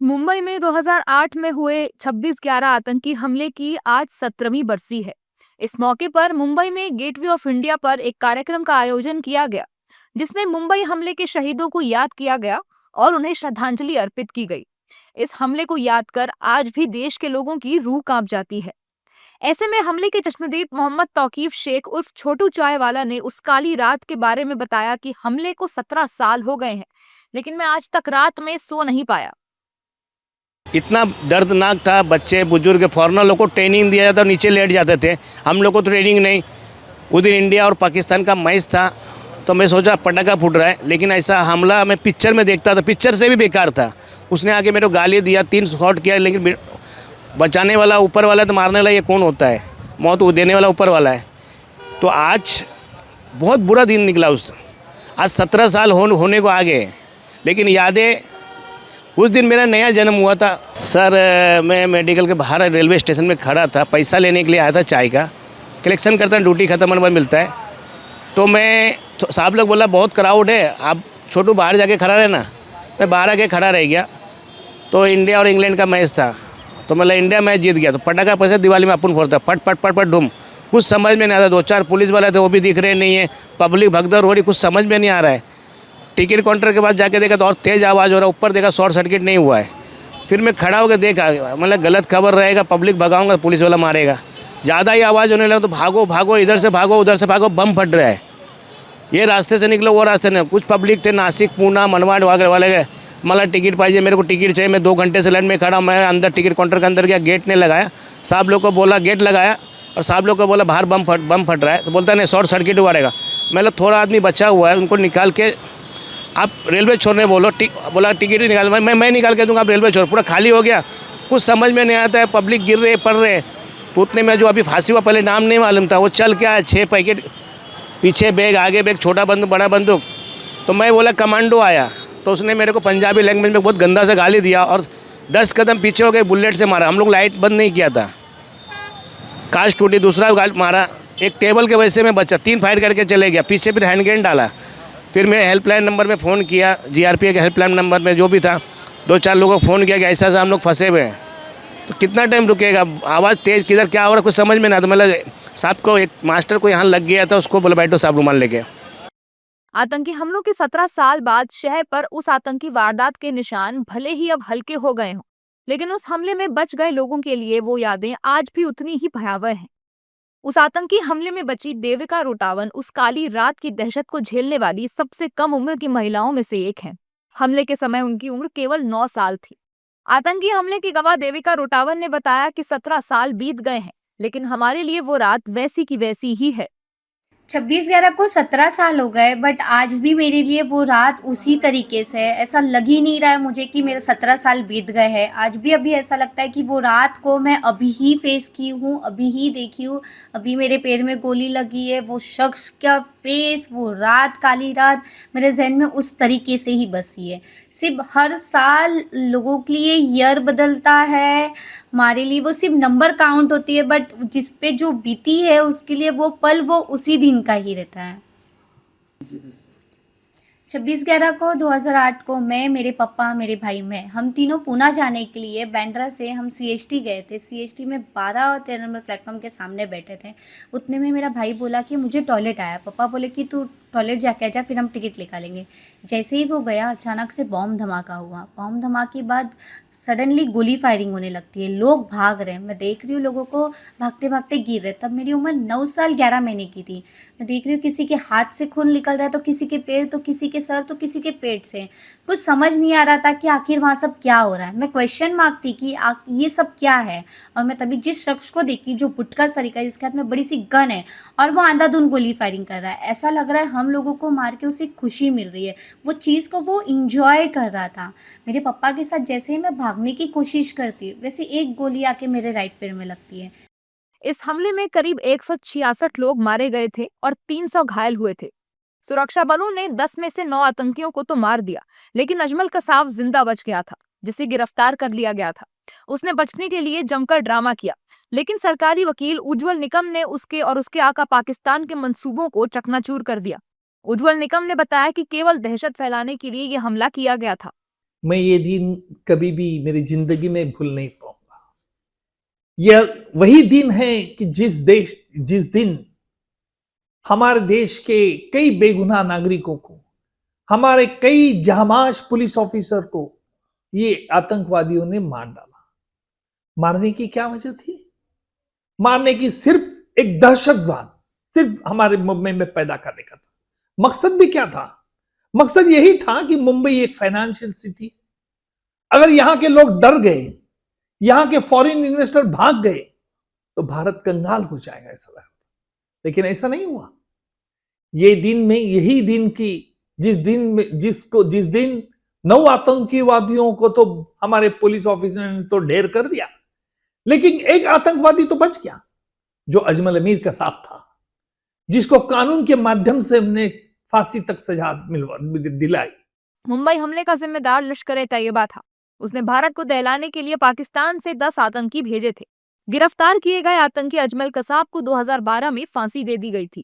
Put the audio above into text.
मुंबई में 2008 में हुए 26/11 आतंकी हमले की आज 17वीं बरसी है। इस मौके पर मुंबई में गेटवे ऑफ इंडिया पर एक कार्यक्रम का आयोजन किया गया, जिसमें मुंबई हमले के शहीदों को याद किया गया और उन्हें श्रद्धांजलि अर्पित की गई। इस हमले को याद कर आज भी देश के लोगों की रूह कांप जाती है। ऐसे में हमले के चश्मदीद मोहम्मद तौकीफ शेख उर्फ छोटू चाय वाला ने उस काली रात के बारे में बताया कि हमले को 17 साल हो गए हैं, लेकिन मैं आज तक रात में सो नहीं पाया। इतना दर्दनाक था। बच्चे बुजुर्ग फॉरनर लोग को ट्रेनिंग दिया जाता, नीचे लेट जाते थे। हम लोग को तो ट्रेनिंग नहीं। उधर इंडिया और पाकिस्तान का मैच था, तो मैं सोचा पटाखा फूट रहा है, लेकिन ऐसा हमला मैं पिक्चर में देखता था, पिक्चर से भी बेकार था। उसने आके मेरे को गाली दिया, 3 शॉट किया, लेकिन बचाने वाला ऊपर वाला, तो मारने वाला ये कौन होता है? मौत देने वाला ऊपर वाला है। तो आज बहुत बुरा दिन निकला। आज 17 साल होने को आ गए, लेकिन यादें। उस दिन मेरा नया जन्म हुआ था सर। मैं मेडिकल के बाहर रेलवे स्टेशन में खड़ा था, पैसा लेने के लिए आया था, चाय का कलेक्शन करता, ड्यूटी ख़त्म होने पर मिलता है। तो साहब लोग बोला बहुत क्राउड है, आप छोटू बाहर जाके खड़ा रहना। मैं बाहर आके खड़ा रह गया। तो इंडिया और इंग्लैंड का मैच था, तो मतलब इंडिया मैच जीत गया। तो पटाखा पैसे दिवाली में अपन फोड़ता, फट फट फट फट ढूम। कुछ समझ में नहीं आता। 2-4 पुलिस वाले थे, वो भी दिख रहे नहीं है। पब्लिक भगदड़ हो रही, कुछ समझ में नहीं आ रहा है। टिकट काउंटर के पास जाके देखा तो और तेज़ आवाज़ हो रहा है। ऊपर देखा शॉर्ट सर्किट नहीं हुआ है। फिर मैं खड़ा होकर देखा, मतलब गलत खबर रहेगा, पब्लिक भगाऊंगा, पुलिस वाला मारेगा। ज़्यादा ही आवाज़ होने लगा तो भागो भागो, इधर से भागो उधर से भागो, बम फट रहा है। ये रास्ते से निकलो, वो रास्ते नहीं। कुछ पब्लिक थे, नासिक पूना मनवाड़ वाले गए। मतलब टिकट पाइए, मेरे को टिकट चाहिए। मैं 2 घंटे से लाइन में खड़ा। मैं अंदर टिकट काउंटर के अंदर गया, गेट नहीं लगाया। साहब लोग को बोला गेट लगाया, और साहब लोग को बोला बाहर बम फट रहा है। तो बोलता नहीं, शॉर्ट सर्किट हुआ रहेगा। मतलब थोड़ा आदमी बचा हुआ है, उनको निकाल के आप रेलवे छोड़ने बोला टिकट ही निकाल। मैं निकाल के दूंगा, आप रेलवे छोड़। पूरा खाली हो गया, कुछ समझ में नहीं आता है। पब्लिक गिर रहे पड़ रहे। तो उतने में जो अभी फांसी हुआ, पहले नाम नहीं मालूम था, वो चल क्या है, 6 पैकेट, पीछे बैग, आगे बैग, छोटा बंदूक बड़ा बंदूक। तो मैं बोला कमांडो आया। तो उसने मेरे को पंजाबी लैंग्वेज में बहुत गंदा सा गाली दिया, और 10 कदम पीछे हो गए, बुलेट से मारा। हम लोग लाइट बंद नहीं किया था, कांच टूटी। दूसरा मारा, एक टेबल के वजह से मैं बचा। 3 फायर करके चले गया पीछे। फिर हैंडगन डाला। फिर मैं हेल्पलाइन नंबर में फ़ोन किया, जीआरपी के हेल्पलाइन नंबर में जो भी था। 2-4 लोगों को फ़ोन किया कि ऐसा हम लोग फंसे हुए हैं। तो कितना टाइम रुकेगा? आवाज़ तेज़, किधर क्या हो रहा है, कुछ समझ में नहीं आता। मतलब साहब को, एक मास्टर को यहाँ लग गया था, उसको बोला बैठो साहब, रुमाल लेके। आतंकी हमलों के 17 साल बाद शहर पर उस आतंकी वारदात के निशान भले ही अब हल्के हो गए हों, लेकिन उस हमले में बच गए लोगों के लिए वो यादें आज भी उतनी ही भयावह हैं। उस आतंकी हमले में बची देविका रोटावन उस काली रात की दहशत को झेलने वाली सबसे कम उम्र की महिलाओं में से एक हैं। हमले के समय उनकी उम्र केवल 9 साल थी। आतंकी हमले की गवाह देविका रोटावन ने बताया कि 17 साल बीत गए हैं, लेकिन हमारे लिए वो रात वैसी की वैसी ही है। 26/11 को 17 साल हो गए, बट आज भी मेरे लिए वो रात उसी तरीके से है। ऐसा लग ही नहीं रहा है मुझे कि मेरे 17 साल बीत गए हैं। आज भी अभी ऐसा लगता है कि वो रात को मैं अभी ही फेस की हूँ, अभी ही देखी हूँ। अभी मेरे पैर में गोली लगी है। वो शख्स का फेस, वो रात, काली रात मेरे जहन में उस तरीके से ही बसी है। सिर्फ हर साल लोगों के लिए ईयर बदलता है, हमारे लिए वो सिर्फ नंबर काउंट होती है, बट जिस पे जो बीती है उसके लिए वो पल वो उसी दिन का ही रहता है। 26/11 को 2008 को मैं, मेरे पापा, मेरे भाई, हम तीनों पूना जाने के लिए बांद्रा से हम सीएसटी गए थे। सीएसटी में 12 और 13 नंबर प्लेटफॉर्म के सामने बैठे थे। उतने में मेरा भाई बोला कि मुझे टॉयलेट आया। पापा बोले कि तू टॉयलेट जाके आ जा, फिर हम टिकट निकालेंगे। जैसे ही वो गया, अचानक से बॉम्ब धमाका हुआ। बॉम्ब धमाके बाद सडनली गोली फायरिंग होने लगती है। लोग भाग रहे हैं, मैं देख रही हूँ लोगों को भागते भागते गिर रहे। तब मेरी उम्र 9 साल 11 महीने की थी। मैं देख रही हूँ किसी के हाथ से खून निकल रहा है, तो किसी के पैर, तो किसी के सर, तो किसी के पेट से। कुछ समझ नहीं आ रहा था कि आखिर वहाँ सब क्या हो रहा है। मैं क्वेश्चन मार्क थी कि ये सब क्या है। और मैं तभी जिस शख्स को देखी जो बुटका सरीका, जिसके हाथ में बड़ी सी गन है और वो अंधाधुंध गोली फायरिंग कर रहा है, ऐसा लग रहा है हम लोगों को मार के उसे खुशी मिल रही है। वो चीज़ को वो इंजॉय कर रहा था। मेरे पापा के साथ जैसे ही मैं भागने की कोशिश करती हूँ, वैसे एक गोली आके मेरे राइट पैर में लगती है। इस हमले में करीब 166 लोग मारे गए थे और 300 घायल हुए थे। सुरक्षा बलों ने 10 में से 9 आतंकियों को तो मार दिया, लेकिन अजमल कसाब जिंदा बच गया था, जिसे गिरफ्तार कर लिया गया था। उसने बचने के लिए जमकर ड्रामा किया, लेकिन सरकारी वकील उज्जवल निकम ने उसके और उसके आका पाकिस्तान के मंसूबों को चकनाचूर कर दिया। उज्जवल निकम ने बताया कि केवल दहशत फैलाने के लिए यह हमला किया गया था। मैं ये दिन कभी भी मेरी जिंदगी में भूल नहीं पाऊंगा। यह वही दिन है कि जिस दिन हमारे देश के कई बेगुनाह नागरिकों को, हमारे कई जांबाज पुलिस ऑफिसर को ये आतंकवादियों ने मार डाला। मारने की क्या वजह थी? मारने की सिर्फ एक दहशतवाद सिर्फ हमारे मुंबई में पैदा करने का था। मकसद भी क्या था? मकसद यही था कि मुंबई एक फाइनेंशियल सिटी, अगर यहां के लोग डर गए, यहां के फॉरेन इन्वेस्टर भाग गए, तो भारत कंगाल हो जाएगा, ऐसा लगा। लेकिन ऐसा नहीं हुआ। ये दिन में यही दिन की जिस दिन 9 आतंकवादियों को तो हमारे पुलिस ऑफिसर ने तो ढेर कर दिया, लेकिन एक आतंकवादी तो बच गया, जो अजमल अमीर का साथ था, जिसको कानून के माध्यम से हमने फांसी तक सजा दिलाई। मुंबई हमले का जिम्मेदार लश्कर-ए-तैयबा था। उसने भारत को दहलाने के लिए पाकिस्तान से 10 आतंकी भेजे थे। गिरफ्तार किए गए आतंकी अजमल कसाब को 2012 में फांसी दे दी गई थी।